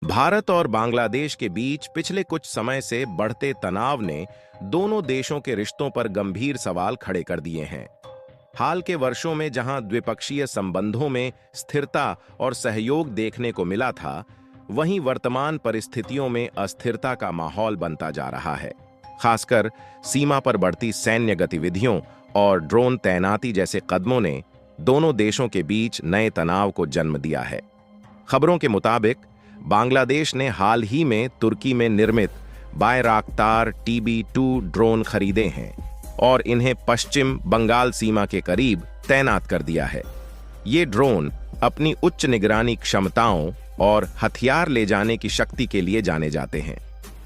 भारत और बांग्लादेश के बीच पिछले कुछ समय से बढ़ते तनाव ने दोनों देशों के रिश्तों पर गंभीर सवाल खड़े कर दिए हैं। हाल के वर्षों में जहां द्विपक्षीय संबंधों में स्थिरता और सहयोग देखने को मिला था, वहीं वर्तमान परिस्थितियों में अस्थिरता का माहौल बनता जा रहा है। खासकर सीमा पर बढ़ती सैन्य गतिविधियों और ड्रोन तैनाती जैसे कदमों ने दोनों देशों के बीच नए तनाव को जन्म दिया है। खबरों के मुताबिक बांग्लादेश ने हाल ही में तुर्की में निर्मित बायराक्तार TB2 ड्रोन खरीदे हैं और इन्हें पश्चिम बंगाल सीमा के करीब तैनात कर दिया है। ये ड्रोन अपनी उच्च निगरानी क्षमताओं और हथियार ले जाने की शक्ति के लिए जाने जाते हैं।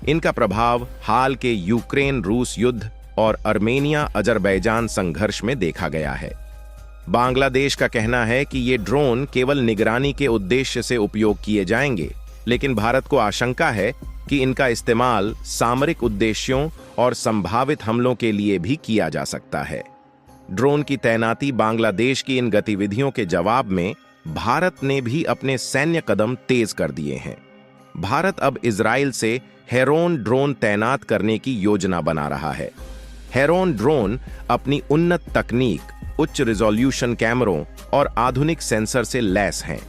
इनका प्रभाव हाल के यूक्रेन रूस युद्ध और अर्मेनिया अजरबैजान संघर्ष में देखा गया है। बांग्लादेश का कहना है कि ये ड्रोन केवल निगरानी के उद्देश्य से उपयोग किए जाएंगे, लेकिन भारत को आशंका है कि इनका इस्तेमाल सामरिक उद्देश्यों और संभावित हमलों के लिए भी किया जा सकता है। ड्रोन की तैनाती बांग्लादेश की इन गतिविधियों के जवाब में भारत ने भी अपने सैन्य कदम तेज कर दिए हैं। भारत अब इजराइल से हेरोन ड्रोन तैनात करने की योजना बना रहा है। हेरोन ड्रोन अपनी उन्नत तकनीक, उच्च रिजोल्यूशन कैमरों और आधुनिक सेंसर से लैस हैं।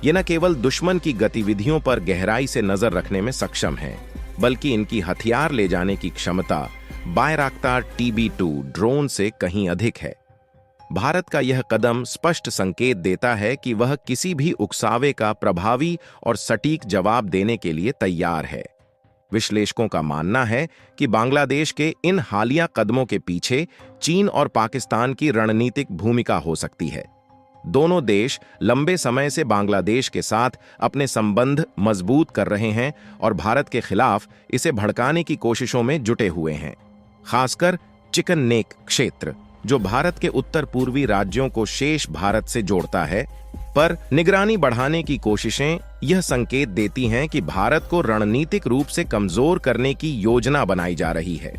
ये न केवल दुश्मन की गतिविधियों पर गहराई से नजर रखने में सक्षम हैं, बल्कि इनकी हथियार ले जाने की क्षमता बायराक्तार TB2 ड्रोन से कहीं अधिक है। भारत का यह कदम स्पष्ट संकेत देता है कि वह किसी भी उकसावे का प्रभावी और सटीक जवाब देने के लिए तैयार है। विश्लेषकों का मानना है कि बांग्लादेश के इन हालिया कदमों के पीछे चीन और पाकिस्तान की रणनीतिक भूमिका हो सकती है। दोनों देश लंबे समय से बांग्लादेश के साथ अपने संबंध मजबूत कर रहे हैं और भारत के खिलाफ इसे भड़काने की कोशिशों में जुटे हुए हैं। खासकर चिकन नेक क्षेत्र, जो भारत के उत्तर पूर्वी राज्यों को शेष भारत से जोड़ता है, पर निगरानी बढ़ाने की कोशिशें यह संकेत देती हैं कि भारत को रणनीतिक रूप से कमजोर करने की योजना बनाई जा रही है।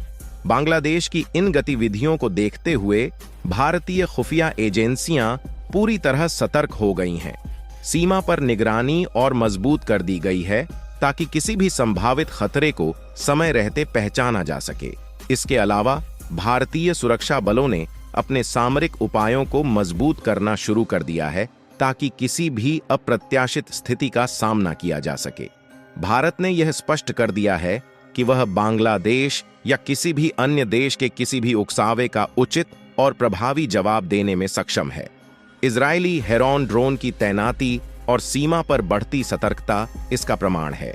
बांग्लादेश की इन गतिविधियों को देखते हुए भारतीय खुफिया एजेंसियां पूरी तरह सतर्क हो गई हैं। सीमा पर निगरानी और मजबूत कर दी गई है ताकि किसी भी संभावित खतरे को समय रहते पहचाना जा सके। इसके अलावा भारतीय सुरक्षा बलों ने अपने सामरिक उपायों को मजबूत करना शुरू कर दिया है ताकि किसी भी अप्रत्याशित स्थिति का सामना किया जा सके। भारत ने यह स्पष्ट कर दिया है कि वह बांग्लादेश या किसी भी अन्य देश के किसी भी उकसावे का उचित और प्रभावी जवाब देने में सक्षम है। इजरायली हेरोन ड्रोन की तैनाती और सीमा पर बढ़ती सतर्कता इसका प्रमाण है।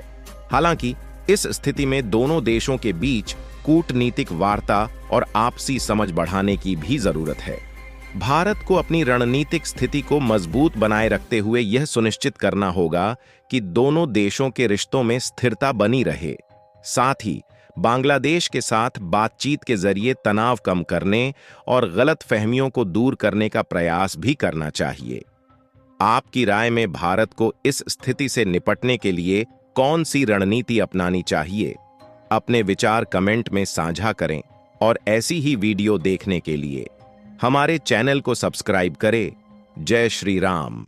हालांकि इस स्थिति में दोनों देशों के बीच कूटनीतिक वार्ता और आपसी समझ बढ़ाने की भी जरूरत है। भारत को अपनी रणनीतिक स्थिति को मजबूत बनाए रखते हुए यह सुनिश्चित करना होगा कि दोनों देशों के रिश्तों में स्थिरता बनी रहे। साथ ही बांग्लादेश के साथ बातचीत के जरिए तनाव कम करने और गलत फहमियों को दूर करने का प्रयास भी करना चाहिए। आपकी राय में भारत को इस स्थिति से निपटने के लिए कौन सी रणनीति अपनानी चाहिए? अपने विचार कमेंट में साझा करें और ऐसी ही वीडियो देखने के लिए हमारे चैनल को सब्सक्राइब करें। जय श्री राम।